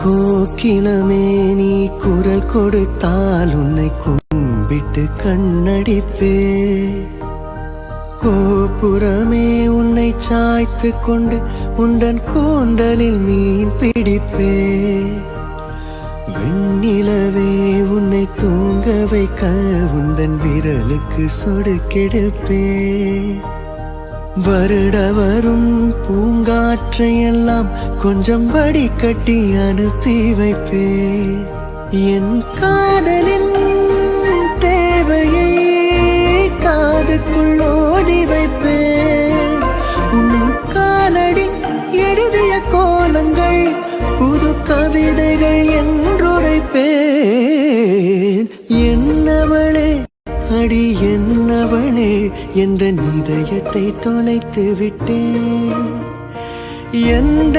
கோக்கிலமே நீ குரல் கொடுத்தால் உன்னை கும்பிட்டு கண்ணடிப்பே. கோபுரமே உன்னை சாய்த்து கொண்டு உந்தன் கூந்தலில் மீன் பிடிப்பே. வெண்ணிலவே உன்னை தூங்க வைக்க உந்தன் விரலுக்கு சொடுக்கெடுப்பே. வருட வரும் பூங்காற்றையெல்லாம் கொஞ்சம் வடிகட்டி அனுப்பி வைப்பே. என் காதலின் தேவையை காதுக்குள் ஓதி வைப்பே. உன் காலடி எழுதிய கோலங்கள் புது கவிதைகள் என்றுரைப்பேன். என்னவளே அடி என்னவளே எந்த இதயத்தை தொலைத்து விட்டேன். எந்த